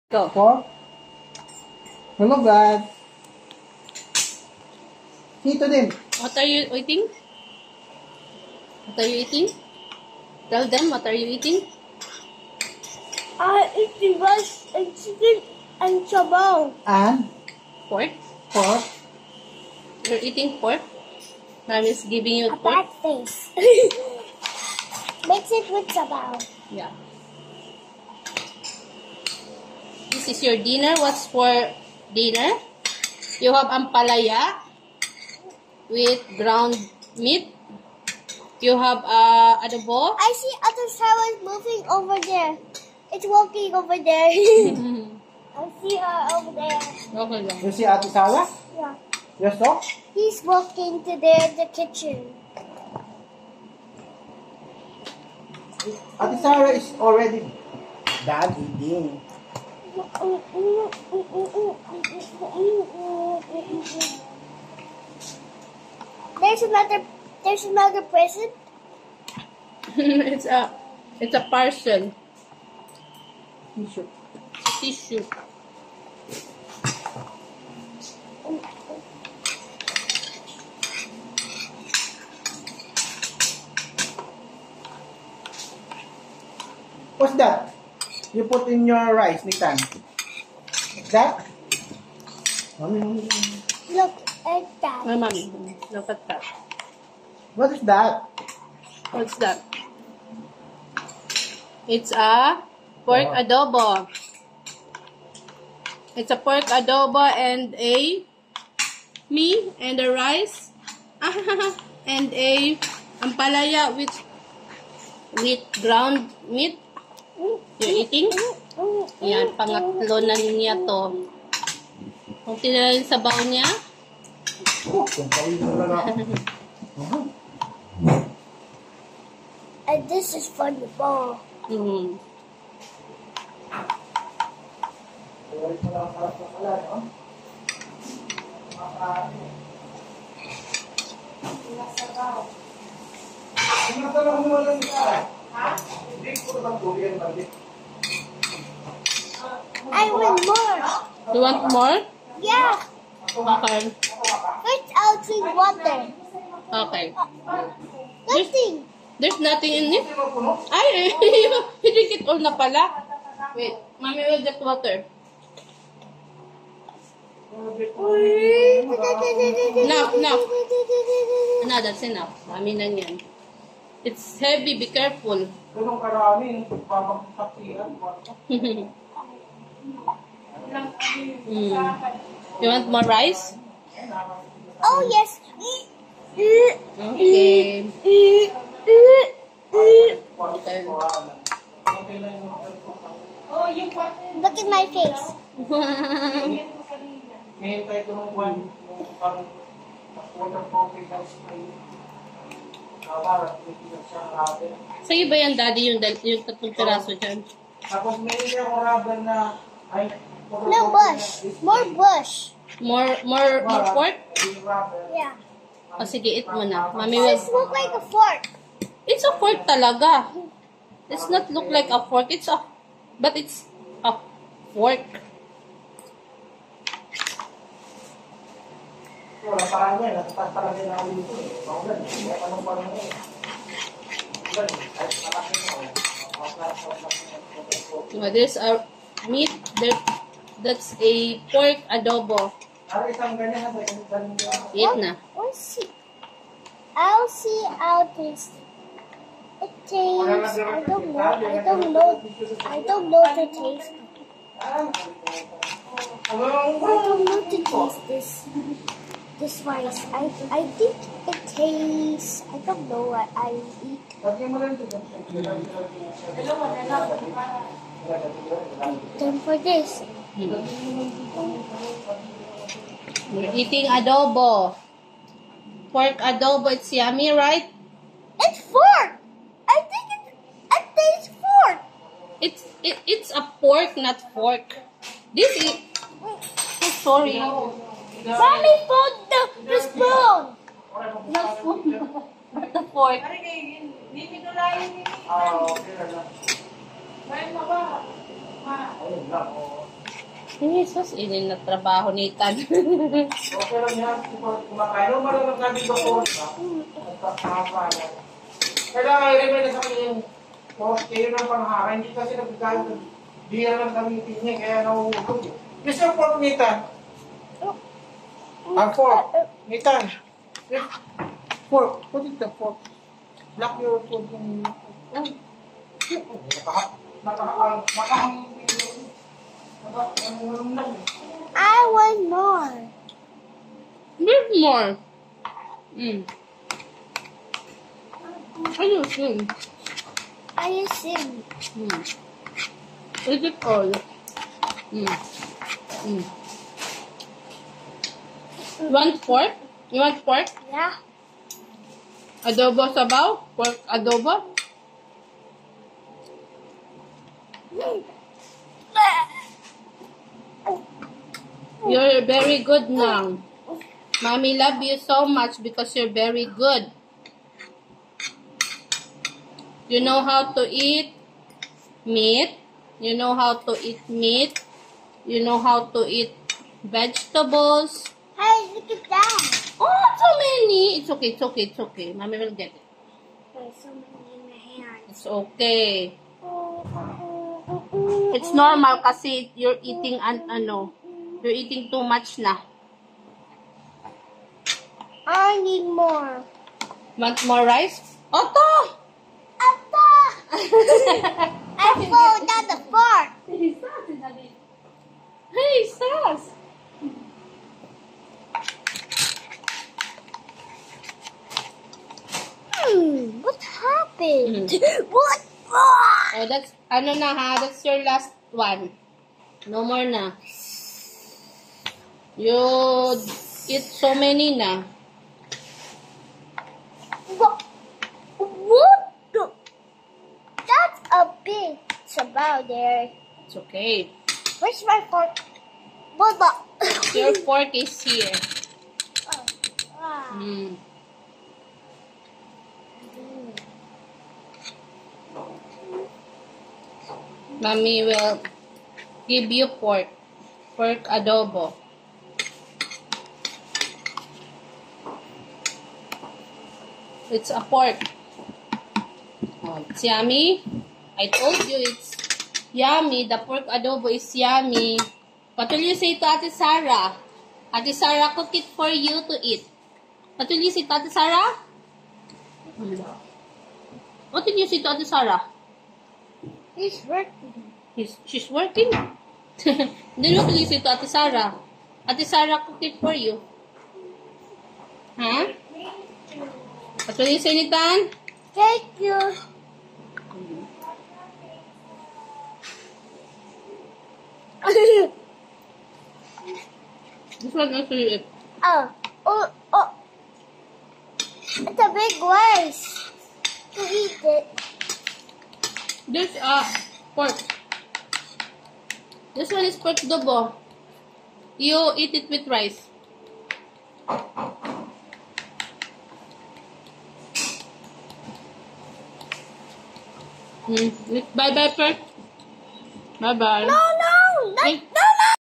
Go. Pork. Hello, God. Dito din. What are you eating? What are you eating? Tell them what are you eating? I eat rice and chicken and sabaw. And Pork? pork. You're eating pork? Mommy's giving you A pork? bad face. Mix it with sabaw. Yeah. This is your dinner. What's for dinner? You have ampalaya with ground meat. You have adobo. I see other flowers moving over there. It's walking over there. I see her over there. Okay lang. You see Ate Sarah? Yeah. Yes, so? He's walking to the kitchen. Ate Sarah is already done eating. There's another present. it's a parcel. Tissue. Tissue. What's that? You put in your rice, Nitan. What's that? Mommy. Look at that. My mommy, look at that. What is that? What's that? It's a pork adobo. It's a pork adobo and a rice and a ampalaya with ground meat. You're eating? Yan, pangatlo na niya to. Kung tinala yung sabaw niya. Oh, kung pawin mo lang ako. And this is for the ball. Mm. I want more. You want more? Yeah. Okay. First, I'll drink water. Okay. Nothing. There's nothing in it? Ay, you drink it all na pala. Wait, mommy will get water. Enough. No, that's enough. Mami lang yan. It's heavy, be careful. Ganun karami, papagsaksiyan. You want more rice? Oh, yes. Okay. Look at my face. Hihintay ko nung buwan, parang waterproofing na spray. Sa'yo ba yan, Daddy, yung 3 piraso dyan? Tapos may ako rubber na ay No bush. More bush. More pork? Yeah. O sige, eat mo na. Mami will... This looks like a fork. It's a fork talaga. It's not look like a fork. But it's a fork. Wala parang yan, natatas talaga na ako dito. Bawal, anong parang yan. There's a meat. That's a pork adobo. Eat na. Let's see. I'll see how it tastes. It tastes. I don't know the taste. I don't know the taste this rice. I think it tastes. I don't know what I eat. Then for this. We're eating adobo. Pork adobo. It's yummy, right? It's fork. I think it tastes fork. It's a pork, not fork. This is... Oh, sorry. Mommy put the spoon. Not spoon. Not the fork. Okay na lang. Ayun lang, Jesus, ini na trabaho ni Tan. Okay lang yan. Kumakain. No, marunong namin doktor, di ba? Nagkakapalan. Kailangan i-remind na sa akin yung kayo ng panghara. Hindi kasi nagkakain. Di lang gamitin niya, kaya nahuhulog. Yes, yung pork, Nitan. Pork. Nitan. Pork. Put it the pork. Lock your food yung... I want more. Bit more. Ayusin. Ayusin. Is it all? You want pork? You want pork? Yeah. Adobo sabaw? Pork adobo? You're very good now. Mommy love you so much because you're very good. You know how to eat meat. You know how to eat meat. You know how to eat vegetables. Hey, look at that. Oh, so many. It's okay, it's okay, it's okay. Mommy will get it. There's so many in my hands. It's okay. It's normal kasi you're eating you're eating too much na. I need more. Want more rice? Otto! Appa! I fall down the fork. Hey, Sas! What happened? What? Oh, that's, that's your last one. No more na. You eat so many na. What? What? That's a big sabaw there. It's okay. Where's my fork? Baba. Your fork is here. Ah. Mommy will give you pork. Pork adobo. It's a pork. Oh, it's yummy. I told you it's yummy. The pork adobo is yummy. What will you say to Ate Sarah? Ate Sarah cook it for you to eat. What will you say to Ate Sarah? What did you say to Ate Sarah? He's working. She's working. Then what will you say to Ate Sarah? Ate Sarah cook it for you. Huh? What will you say, Nitan? Thank you. This one also you eat. Oh. It's a big rice to eat it. This pork. This one is pork adobo. You eat it with rice. Bye bye first. Bye bye. No, Wait.